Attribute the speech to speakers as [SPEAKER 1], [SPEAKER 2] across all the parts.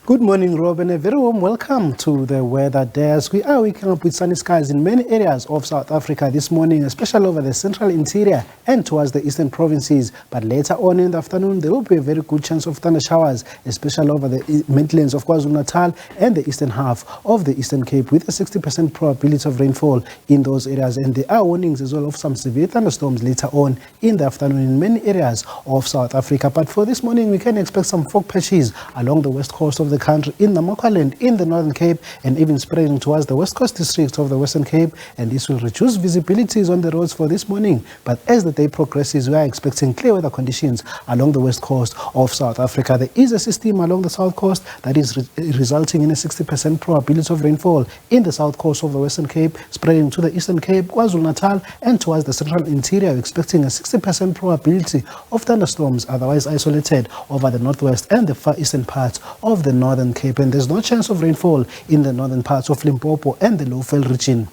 [SPEAKER 1] Good morning, Rob, and a very warm welcome to the weather desk. We are waking up with sunny skies in many areas of South Africa this morning, especially over the central interior and towards the eastern provinces. But later on in the afternoon, there will be a very good chance of thunder showers, especially over the midlands of KwaZulu-Natal and the eastern half of the Eastern Cape, with a 60% probability of rainfall in those areas. And there are warnings as well of some severe thunderstorms later on in the afternoon in many areas of South Africa. But for this morning, we can expect some fog patches along the west coast of the country, in the Namaqualand, in the Northern Cape, and even spreading towards the west coast districts of the Western Cape. And this will reduce visibilities on the roads for this morning. But as the day progresses, we are expecting clear weather conditions along the west coast of South Africa. There is a system along the south coast that is resulting in a 60% probability of rainfall in the south coast of the Western Cape, spreading to the Eastern Cape, KwaZulu-Natal, and towards the central interior. We're expecting a 60% probability of thunderstorms, otherwise isolated, over the northwest and the far eastern parts of the Northern Cape. And there's no chance of rainfall in the northern parts of Limpopo and the Lowveld region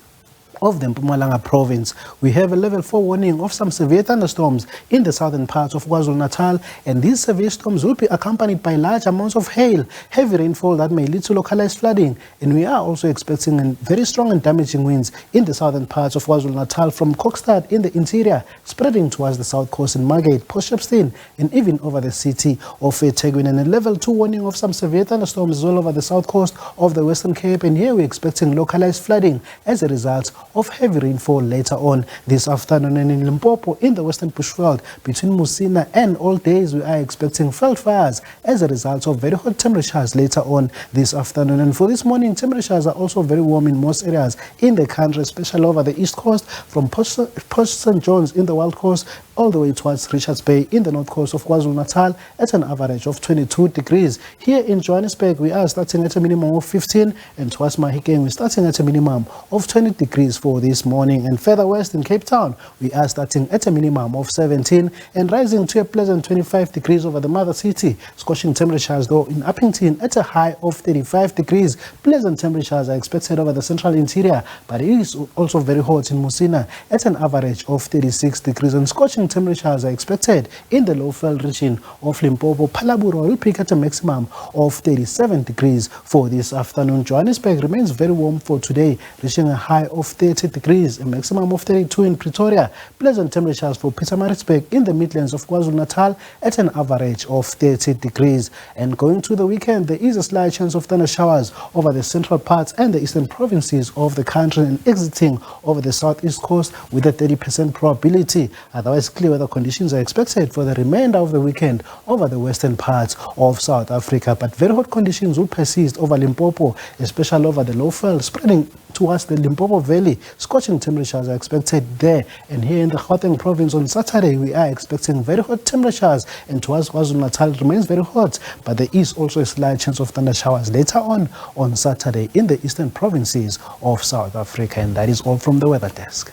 [SPEAKER 1] of the Mpumalanga province. We have a level 4 warning of some severe thunderstorms in the southern parts of KwaZulu-Natal, and these severe storms will be accompanied by large amounts of hail, heavy rainfall that may lead to localized flooding. And we are also expecting very strong and damaging winds in the southern parts of KwaZulu-Natal, from Kokstad in the interior, spreading towards the south coast in Margate, Port Shepstone, and even over the city of eThekwini. And a level 2 warning of some severe thunderstorms all over the south coast of the Western Cape, and here we're expecting localized flooding as a result of heavy rainfall later on this afternoon. And in Limpopo, in the western bushveld between Musina and All Days, we are expecting veld fires as a result of very hot temperatures later on this afternoon. And for this morning, temperatures are also very warm in most areas in the country, especially over the east coast, from Port St. John's in the Wild Coast all the way towards Richards Bay in the north coast of KwaZulu-Natal at an average of 22 degrees. Here in Johannesburg, we are starting at a minimum of 15, and towards Mahikeng, we're starting at a minimum of 20 degrees for this morning. And further west in Cape Town, we are starting at a minimum of 17 and rising to a pleasant 25 degrees over the mother city. Scorching temperatures, though, in Uppington at a high of 35 degrees. Pleasant temperatures are expected over the central interior, but it is also very hot in Musina at an average of 36 degrees. And scorching temperatures are expected in the Lowveld region of Limpopo. Palaburo will peak at a maximum of 37 degrees for this afternoon. Johannesburg remains very warm for today, reaching a high of 30 degrees, a maximum of 32 in Pretoria. Pleasant temperatures for Pietermaritzburg in the Midlands of KwaZulu-Natal at an average of 30 degrees. And going to the weekend, there is a slight chance of thunder showers over the central parts and the eastern provinces of the country, and exiting over the southeast coast with a 30% probability. Otherwise, clear weather conditions are expected for the remainder of the weekend over the western parts of South Africa. But very hot conditions will persist over Limpopo, especially over the Lowveld, spreading towards the Limpopo Valley. Scorching temperatures are expected there. And here in the Gauteng province on Saturday, we are expecting very hot temperatures, and towards KwaZulu-Natal it remains very hot, but there is also a slight chance of thunder showers later on Saturday in the eastern provinces of South Africa. And that is all from the weather desk.